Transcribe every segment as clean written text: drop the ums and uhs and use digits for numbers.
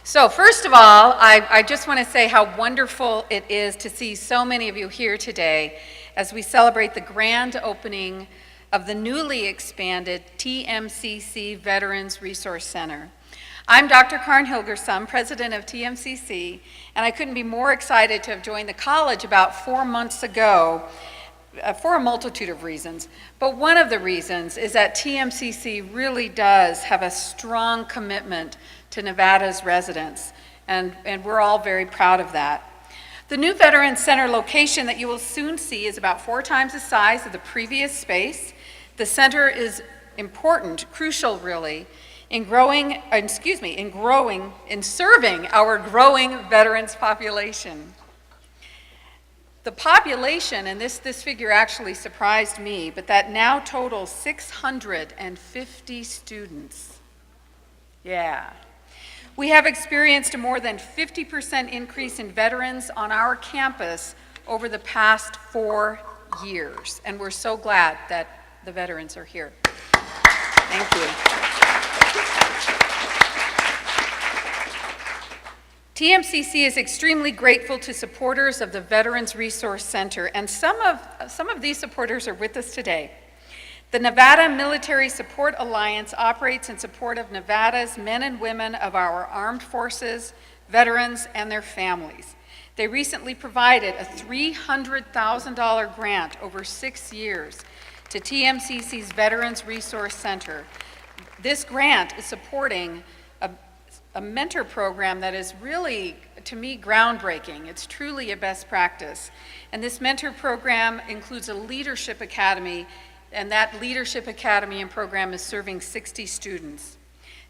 So first of all, I just want to say how wonderful it is to see so many of you here today as we celebrate the grand opening of the newly expanded TMCC Veterans Resource Center. I'm Dr. Karin Hilgersom, president of TMCC, and I couldn't be more excited to have joined the college about 4 months ago for a multitude of reasons. But one of the reasons is that TMCC really does have a strong commitment to Nevada's residents, and we're all very proud of that. The new Veterans Center location that you will soon see is about 4 times the size of the previous space. The center is important, crucial really, in serving our growing veterans population. The population, and this figure actually surprised me, but that now totals 650 students. Yeah. We have experienced a more than 50% increase in veterans on our campus over the past 4 years, and we're so glad that the veterans are here. Thank you. TMCC is extremely grateful to supporters of the Veterans Resource Center, and some of these supporters are with us today. The Nevada Military Support Alliance operates in support of Nevada's men and women of our armed forces, veterans, and their families. They recently provided a $300,000 grant over 6 years to TMCC's Veterans Resource Center. This grant is supporting a mentor program that is really, to me, groundbreaking. It's truly a best practice. And this mentor program includes a leadership academy, and that leadership academy and program is serving 60 students.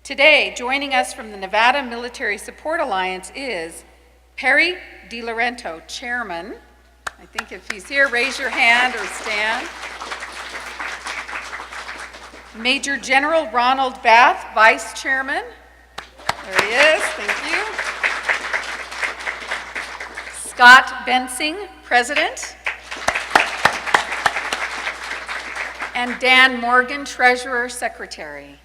Today, joining us from the Nevada Military Support Alliance is Perry DiLorento, chairman. I think if he's here, raise your hand or stand. Major General Ronald Bath, vice chairman. There he is, thank you. Scott Bensing, president. And Dan Morgan, treasurer, secretary.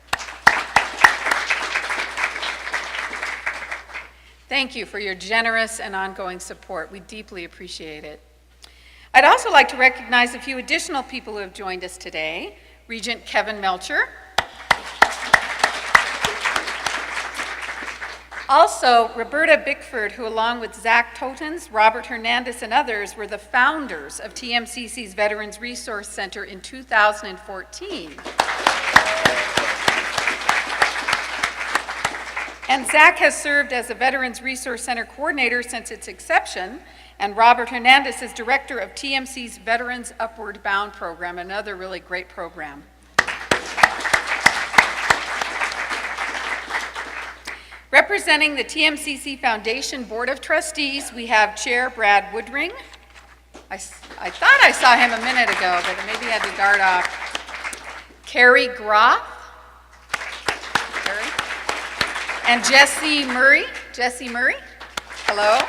Thank you for your generous and ongoing support. We deeply appreciate it. I'd also like to recognize a few additional people who have joined us today. Regent Kevin Melcher. Also, Roberta Bickford, who along with Zach Totans, Robert Hernandez, and others were the founders of TMCC's Veterans Resource Center in 2014. And Zach has served as a Veterans Resource Center coordinator since its inception, and Robert Hernandez is director of TMC's Veterans Upward Bound program, another really great program. Representing the TMCC Foundation Board of Trustees, we have Chair Brad Woodring. I thought I saw him a minute ago, but maybe he had to dart off. Carrie Groff. Carrie. And Jesse Murray. Jesse Murray. Hello.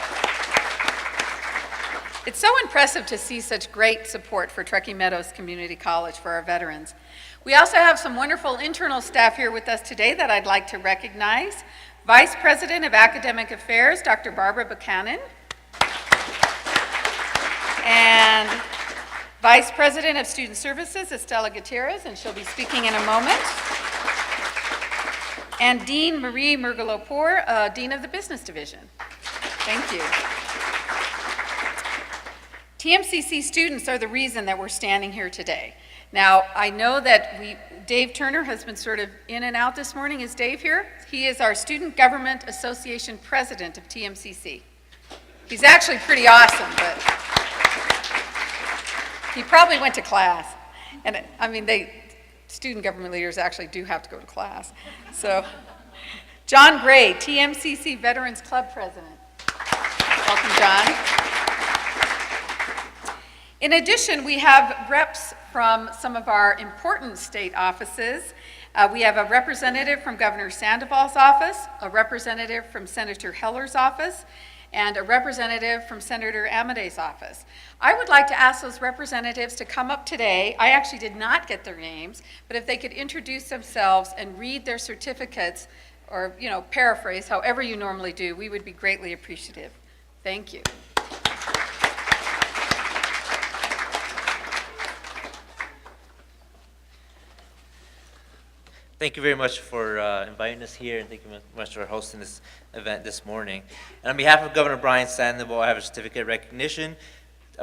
It's so impressive to see such great support for Truckee Meadows Community College for our veterans. We also have some wonderful internal staff here with us today that I'd like to recognize. Vice President of Academic Affairs, Dr. Barbara Buchanan. And Vice President of Student Services, Estela Guiterrez, and she'll be speaking in a moment. And Dean Marie Murgalopour, Dean of the Business Division. Thank you. TMCC students are the reason that we're standing here today. Now, I know that Dave Turner has been sort of in and out this morning. Is Dave here? He is our Student Government Association president of TMCC. He's actually pretty awesome, but he probably went to class. And I mean, student government leaders actually do have to go to class. So, John Gray, TMCC Veterans Club president. Welcome, John. In addition, we have reps from some of our important state offices. We have a representative from Governor Sandoval's office, a representative from Senator Heller's office, and a representative from Senator Amodei's office. I would like to ask those representatives to come up today. I actually did not get their names, but if they could introduce themselves and read their certificates or paraphrase, however you normally do, we would be greatly appreciative. Thank you. Thank you very much for inviting us here, and thank you much for hosting this event this morning. And on behalf of Governor Brian Sandoval, I have a certificate of recognition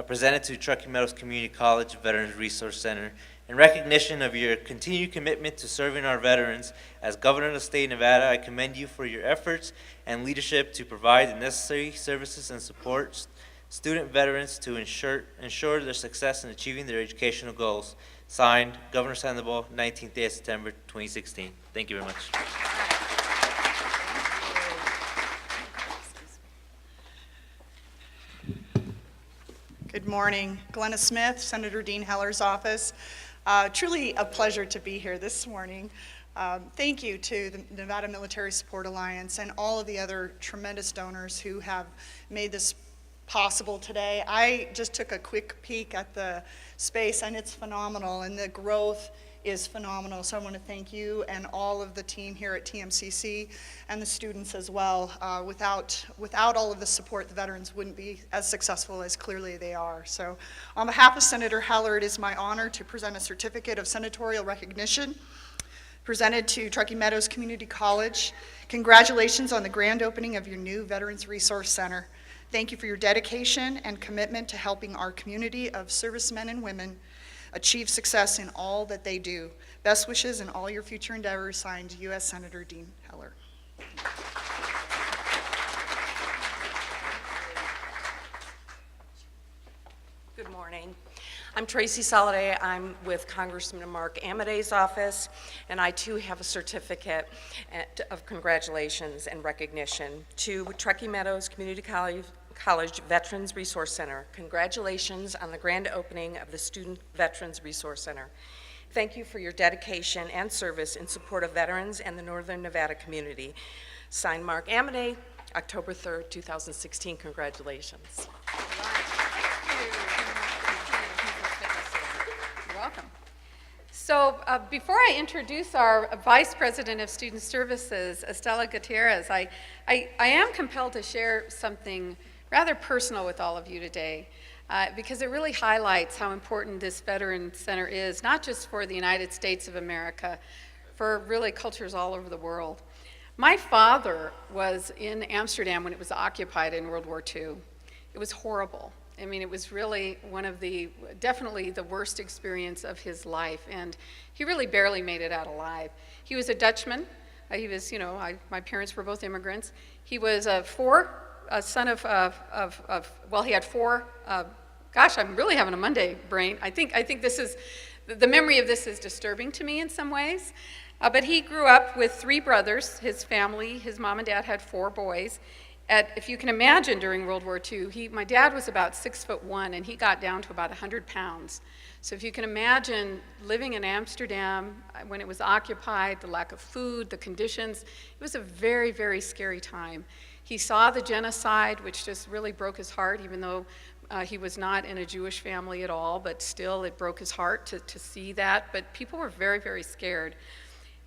presented to Truckee Meadows Community College Veterans Resource Center in recognition of your continued commitment to serving our veterans. As Governor of the state of Nevada, I commend you for your efforts and leadership to provide the necessary services and support student veterans to ensure their success in achieving their educational goals. Signed, Governor Sandoval, 19th day of September, 2016. Thank you very much. Good morning. Glenna Smith, Senator Dean Heller's office. Truly a pleasure to be here this morning. Thank you to the Nevada Military Support Alliance and all of the other tremendous donors who have made this possible today. I just took a quick peek at the space and it's phenomenal, and the growth is phenomenal. So I want to thank you and all of the team here at TMCC and the students as well. Without all of the support, the veterans wouldn't be as successful as clearly they are. So on behalf of Senator Heller, it is my honor to present a certificate of senatorial recognition presented to Truckee Meadows Community College. Congratulations on the grand opening of your new Veterans Resource Center. Thank you for your dedication and commitment to helping our community of servicemen and women achieve success in all that they do. Best wishes in all your future endeavors. Signed, U.S. Senator Dean Heller. Good morning. I'm Tracy Soliday. I'm with Congressman Mark Amodei's office, and I too have a certificate of congratulations and recognition to Truckee Meadows Community College Veterans Resource Center. Congratulations on the grand opening of the Student Veterans Resource Center. Thank you for your dedication and service in support of veterans and the Northern Nevada community. Signed, Mark Amodei, October 3rd, 2016. Congratulations. Welcome. So before I introduce our Vice President of Student Services, Estela Guiterrez, I am compelled to share something rather personal with all of you today, because it really highlights how important this Veteran Center is, not just for the United States of America, for really cultures all over the world. My father was in Amsterdam when it was occupied in World War II. It was horrible. I mean, it was really definitely the worst experience of his life, and he really barely made it out alive. He was a Dutchman. He was, my parents were both immigrants. He was a son of well, he had four, gosh, I'm really having a Monday brain. I think this is, the memory of this is disturbing to me in some ways. But he grew up with three brothers, his family, his mom and dad had four boys. If you can imagine, during World War II, my dad was about 6'1", and he got down to about 100 pounds. So if you can imagine living in Amsterdam when it was occupied, the lack of food, the conditions, it was a very, very scary time. He saw the genocide, which just really broke his heart, even though he was not in a Jewish family at all, but still it broke his heart to see that. But people were very, very scared.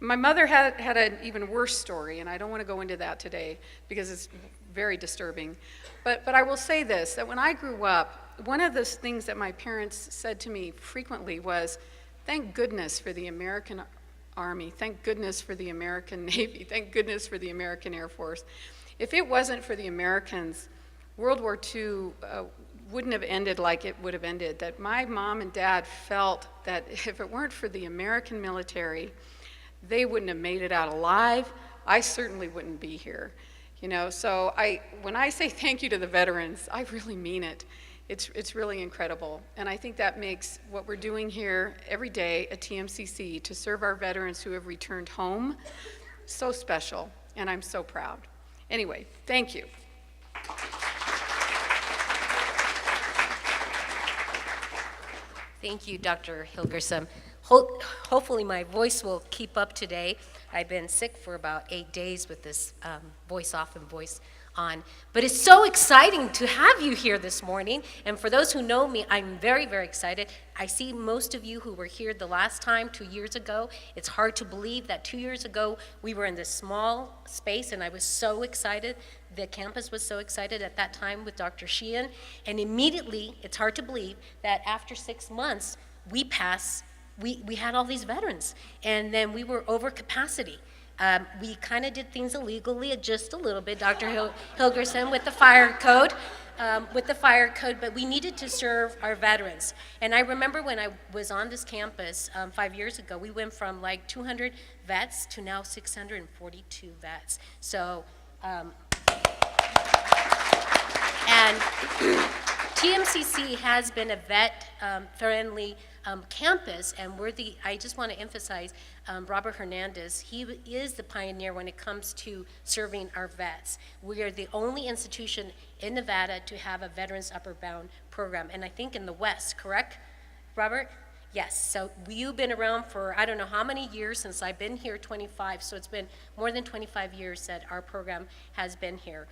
My mother had an even worse story, and I don't want to go into that today because it's very disturbing. But I will say this, that when I grew up, one of the things that my parents said to me frequently was, thank goodness for the American Army, thank goodness for the American Navy, thank goodness for the American Air Force. If it wasn't for the Americans, World War II wouldn't have ended like it would have ended. That my mom and dad felt that if it weren't for the American military, they wouldn't have made it out alive. I certainly wouldn't be here. So when I say thank you to the veterans, I really mean it. It's really incredible. And I think that makes what we're doing here every day at TMCC to serve our veterans who have returned home so special, and I'm so proud. Anyway, thank you. Thank you, Dr. Hilgersom. Hopefully my voice will keep up today. I've been sick for about 8 days with this voice off and voice on. But it's so exciting to have you here this morning. And for those who know me, I'm very, very excited. I see most of you who were here the last time, 2 years ago. It's hard to believe that 2 years ago we were in this small space, and I was so excited. The campus was so excited at that time with Dr. Sheehan. And immediately, it's hard to believe that after 6 months, we had all these veterans. And then we were over capacity. We kind of did things illegally, just a little bit, Dr. Hilgersom, with the fire code, but we needed to serve our veterans. And I remember when I was on this campus 5 years ago, we went from like 200 vets to now 642 vets. So, and TMCC has been a vet-friendly campus, and I just want to emphasize Robert Hernandez. He is the pioneer when it comes to serving our vets. We are the only institution in Nevada to have a Veterans Upward Bound program, and I think in the West, correct, Robert? Yes, so you've been around for I don't know how many years, since I've been here, 25, so it's been more than 25 years that our program has been here.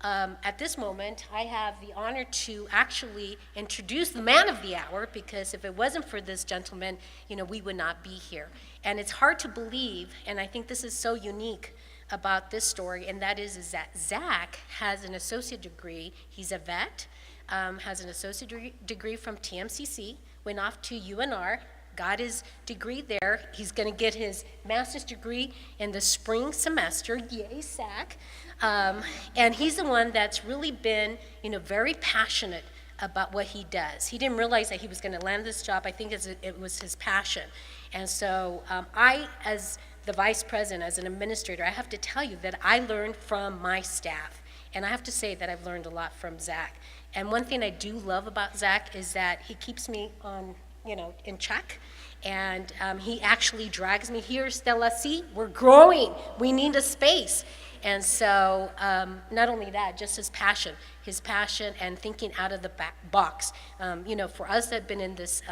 At this moment, I have the honor to actually introduce the man of the hour, because if it wasn't for this gentleman, we would not be here. And it's hard to believe, and I think this is so unique about this story, and that is that Zach has an associate degree. He's a vet, has an associate degree from TMCC, went off to UNR, got his degree there. He's going to get his master's degree in the spring semester. Yay, Zach. And he's the one that's really been, very passionate about what he does. He didn't realize that he was going to land this job. I think it was his passion. And so I, as the vice president, as an administrator, I have to tell you that I learned from my staff. And I have to say that I've learned a lot from Zach. And one thing I do love about Zach is that he keeps me on, in check. And he actually drags me here, Estela, see, we're growing. We need a space. And so not only that, just his passion and thinking out of the box. For us that have been in this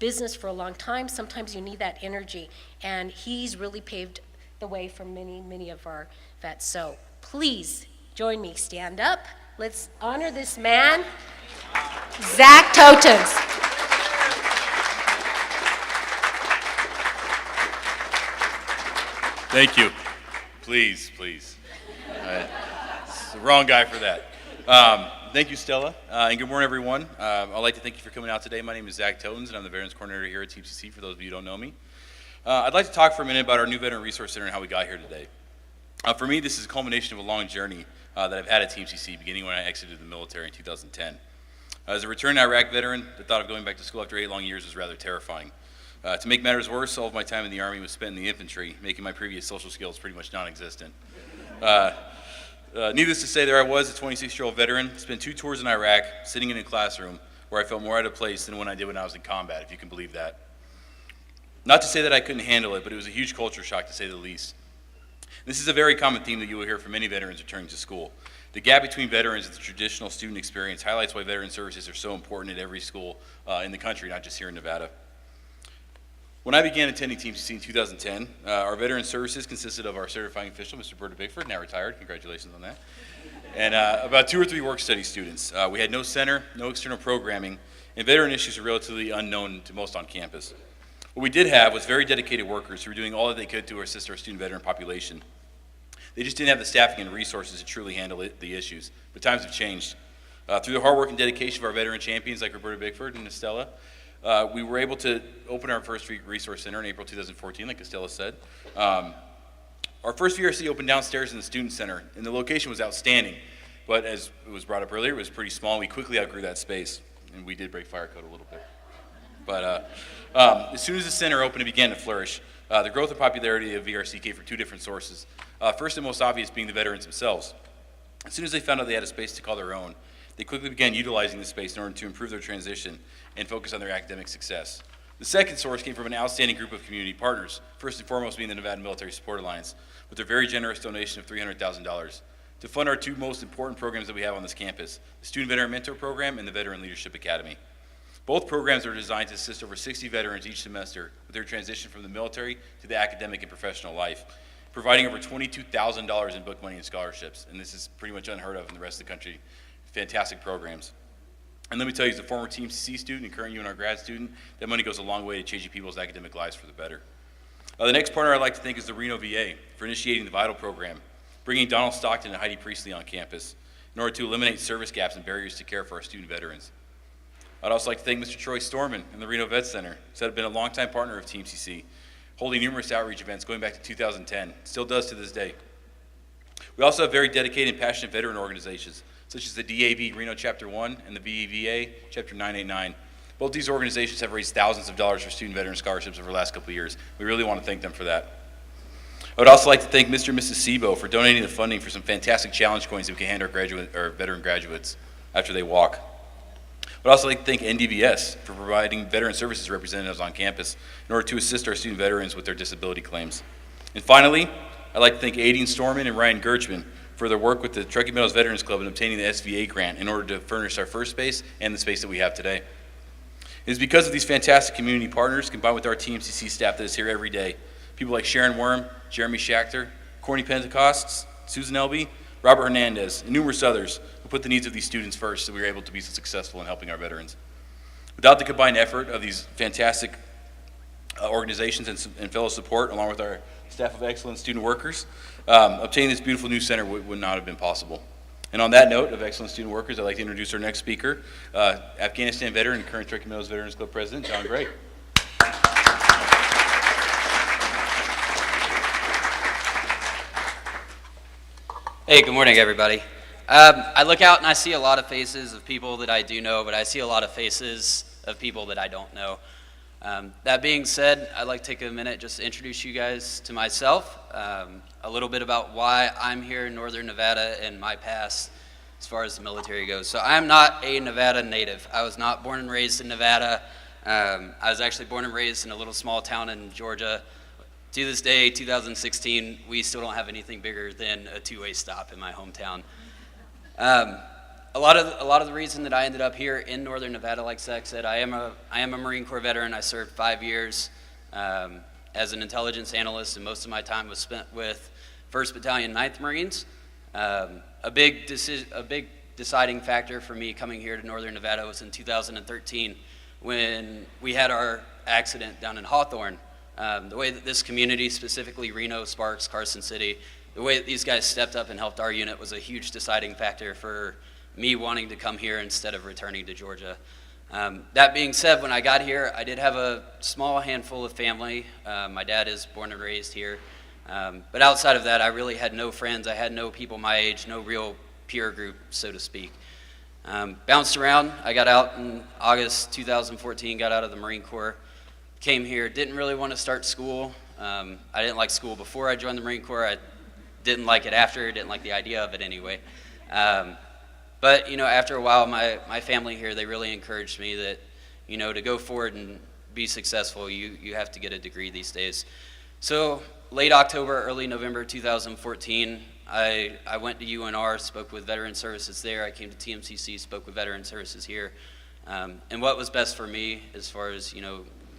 business for a long time, sometimes you need that energy. And he's really paved the way for many, many of our vets. So please join me, stand up. Let's honor this man, Zach Totans. Thank you. Please. It's the wrong guy for that. Thank you, Stella, and good morning, everyone. I'd like to thank you for coming out today. My name is Zach Totans, and I'm the Veterans Coordinator here at TMCC, for those of you who don't know me. I'd like to talk for a minute about our new Veteran Resource Center and how we got here today. For me, this is a culmination of a long journey that I've had at TMCC, beginning when I exited the military in 2010. As a returned Iraq veteran, the thought of going back to school after 8 long years was rather terrifying. To make matters worse, all of my time in the Army was spent in the infantry, making my previous social skills pretty much non-existent. Needless to say, there I was, a 26-year-old veteran, spent 2 tours in Iraq, sitting in a classroom where I felt more out of place than when I did when I was in combat, if you can believe that. Not to say that I couldn't handle it, but it was a huge culture shock, to say the least. This is a very common theme that you will hear from many veterans returning to school. The gap between veterans and the traditional student experience highlights why veteran services are so important at every school in the country, not just here in Nevada. When I began attending TMCC in 2010, our veteran services consisted of our certifying official, Mr. Berta Bickford, now retired, congratulations on that, and about 2 or 3 work study students. We had no center, no external programming, and veteran issues are relatively unknown to most on campus. What we did have was very dedicated workers who were doing all that they could to assist our student veteran population. They just didn't have the staffing and resources to truly handle the issues, but times have changed. Through the hard work and dedication of our veteran champions like Roberta Bickford and Estela, we were able to open our first resource center in April 2014, like Estela said. Our first VRC opened downstairs in the student center, and the location was outstanding. But as it was brought up earlier, it was pretty small, and we quickly outgrew that space. And we did break fire code a little bit. But as soon as the center opened, it began to flourish. The growth and popularity of VRC came from 2 different sources. First and most obvious being the veterans themselves. As soon as they found out they had a space to call their own, they quickly began utilizing the space in order to improve their transition and focus on their academic success. The second source came from an outstanding group of community partners, first and foremost being the Nevada Military Support Alliance, with their very generous donation of $300,000 to fund our 2 most important programs that we have on this campus, the Student Veteran Mentor Program and the Veteran Leadership Academy. Both programs are designed to assist over 60 veterans each semester with their transition from the military to the academic and professional life, providing over $22,000 in book money and scholarships, and this is pretty much unheard of in the rest of the country. Fantastic programs. And let me tell you, as a former TMCC student and current UNR grad student, that money goes a long way to changing people's academic lives for the better. The next partner I'd like to thank is the Reno VA for initiating the VITAL program, bringing Donald Stockton and Heidi Priestley on campus in order to eliminate service gaps and barriers to care for our student veterans. I'd also like to thank Mr. Troy Storman and the Reno Vet Center, who have been a longtime partner of TMCC, holding numerous outreach events going back to 2010, still does to this day. We also have very dedicated and passionate veteran organizations, such as the DAV Reno Chapter 1 and the VEVA Chapter 989. Both these organizations have raised thousands of dollars for student veteran scholarships over the last couple of years. We really want to thank them for that. I would also like to thank Mr. and Mrs. Sebo for donating the funding for some fantastic challenge coins that we can hand our veteran graduates after they walk. I would also like to thank NDVS for providing veteran services representatives on campus in order to assist our student veterans with their disability claims. And finally, I'd like to thank Aideen Storman and Ryan Gerchman for their work with the Truckee Meadows Veterans Club in obtaining the SVA grant in order to furnish our first space and the space that we have today. It is because of these fantastic community partners combined with our TMCC staff that is here every day. People like Sharon Worm, Jeremy Schachter, Corny Pentecosts, Susan Elby, Robert Hernandez, and numerous others who put the needs of these students first so we were able to be so successful in helping our veterans. Without the combined effort of these fantastic organizations and fellow support, along with our staff of excellent student workers, obtaining this beautiful new center would not have been possible. And on that note of excellent student workers, I'd like to introduce our next speaker, Afghanistan veteran and current Truckee Meadows Veterans Club President, John Gray. Hey, good morning, everybody. I look out and I see a lot of faces of people that I do know, but I see a lot of faces of people that I don't know. That being said, I'd like to take a minute just to introduce you guys to myself, a little bit about why I'm here in Northern Nevada and my past as far as the military goes. So I'm not a Nevada native. I was not born and raised in Nevada. I was actually born and raised in a little small town in Georgia. To this day, 2016, we still don't have anything bigger than a two-way stop in my hometown. A lot of the reason that I ended up here in Northern Nevada, like Zach said, I am a Marine Corps veteran. I served 5 years as an intelligence analyst, and most of my time was spent with 1st Battalion, 9th Marines. A big deciding factor for me coming here to Northern Nevada was in 2013 when we had our accident down in Hawthorne. The way that this community, specifically Reno, Sparks, Carson City, the way that these guys stepped up and helped our unit was a huge deciding factor for me wanting to come here instead of returning to Georgia. That being said, when I got here, I did have a small handful of family. My dad is born and raised here. But outside of that, I really had no friends. I had no people my age, no real peer group, so to speak. Bounced around. I got out in August 2014, got out of the Marine Corps. Came here, didn't really want to start school. I didn't like school before I joined the Marine Corps. I didn't like it after, didn't like the idea of it anyway. But, after a while, my family here, they really encouraged me that, to go forward and be successful, you have to get a degree these days. So late October, early November 2014, I went to UNR, spoke with Veteran Services there. I came to TMCC, spoke with Veteran Services here. And what was best for me as far as,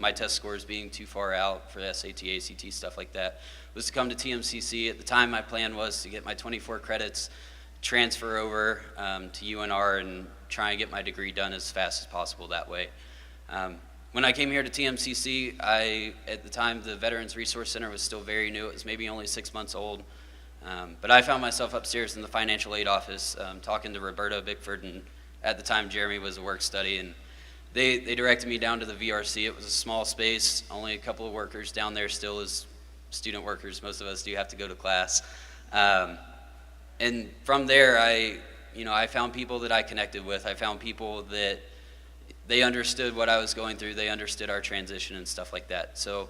my test scores being too far out for the SAT, ACT, stuff like that, was to come to TMCC. At the time, my plan was to get my 24 credits, transfer over to UNR, and try and get my degree done as fast as possible that way. When I came here to TMCC, at the time, the Veterans Resource Center was still very new. It was maybe only 6 months old. But I found myself upstairs in the financial aid office talking to Roberta Bickford, and at the time, Jeremy was a work study, and they directed me down to the VRC. It was a small space, only a couple of workers down there still as student workers. Most of us do have to go to class. And from there, I found people that I connected with. I found people that they understood what I was going through. They understood our transition and stuff like that. So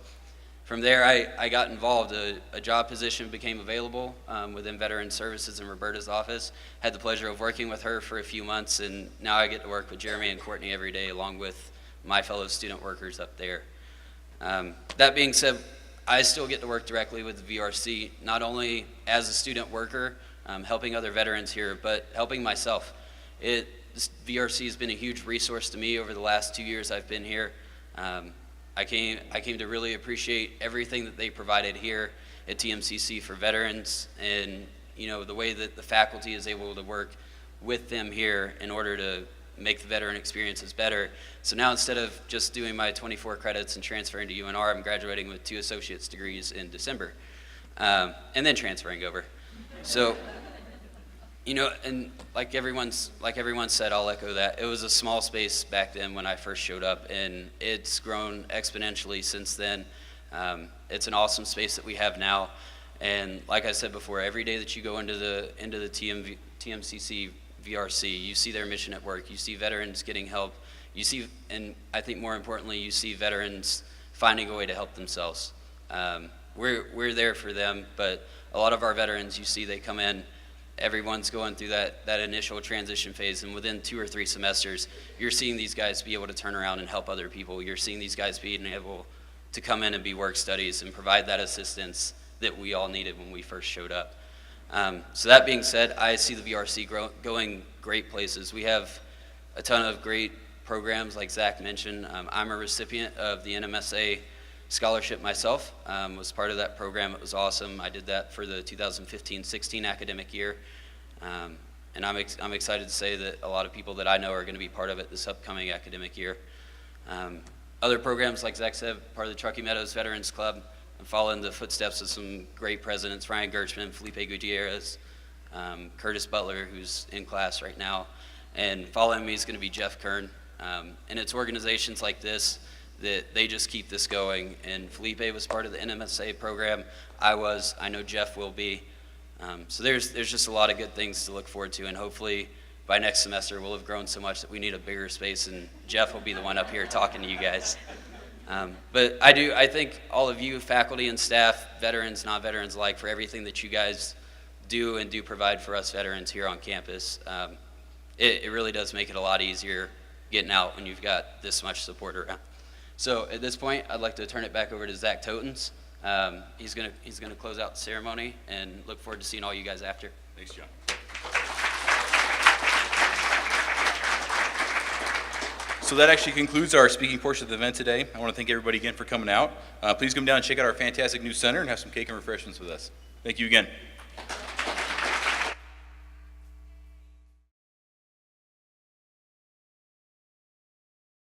from there, I got involved. A job position became available within Veteran Services in Roberta's office. Had the pleasure of working with her for a few months, and now I get to work with Jeremy and Courtney every day, along with my fellow student workers up there. That being said, I still get to work directly with the VRC, not only as a student worker, helping other veterans here, but helping myself. This VRC has been a huge resource to me over the last 2 years I've been here. I came to really appreciate everything that they provided here at TMCC for veterans, and the way that the faculty is able to work with them here in order to make the veteran experiences better. So now instead of just doing my 24 credits and transferring to UNR, I'm graduating with 2 associate's degrees in December, and then transferring over. So, and like everyone said, I'll echo that. It was a small space back then when I first showed up, and it's grown exponentially since then. It's an awesome space that we have now, and like I said before, every day that you go into the TMCC VRC, you see their mission at work, you see veterans getting help, you see, and I think more importantly, you see veterans finding a way to help themselves. We're there for them, but a lot of our veterans, you see they come in, everyone's going through that initial transition phase, and within 2 or 3 semesters, you're seeing these guys be able to turn around and help other people. You're seeing these guys being able to come in and be work studies and provide that assistance that we all needed when we first showed up. So that being said, I see the VRC going great places. We have a ton of great programs like Zach mentioned. I'm a recipient of the NMSA scholarship myself, was part of that program. It was awesome. I did that for the 2015-16 academic year. And I'm excited to say that a lot of people that I know are going to be part of it this upcoming academic year. Other programs, like Zach said, part of the Truckee Meadows Veterans Club, and follow in the footsteps of some great presidents, Ryan Gershman, Felipe Guiterrez, Curtis Butler, who's in class right now, and following me is going to be Jeff Kern. And it's organizations like this that they just keep this going, and Felipe was part of the NMSA program. I know Jeff will be. So there's just a lot of good things to look forward to, and hopefully by next semester we'll have grown so much that we need a bigger space, and Jeff will be the one up here talking to you guys. But I thank all of you, faculty and staff, veterans, non-veterans alike, for everything that you guys do provide for us veterans here on campus. It really does make it a lot easier getting out when you've got this much support around. So at this point, I'd like to turn it back over to Zach Totans. He's gonna close out the ceremony, and look forward to seeing all you guys after. Thanks, John. So that actually concludes our speaking portion of the event today. I want to thank everybody again for coming out. Please come down and check out our fantastic new center and have some cake and refreshments with us. Thank you again.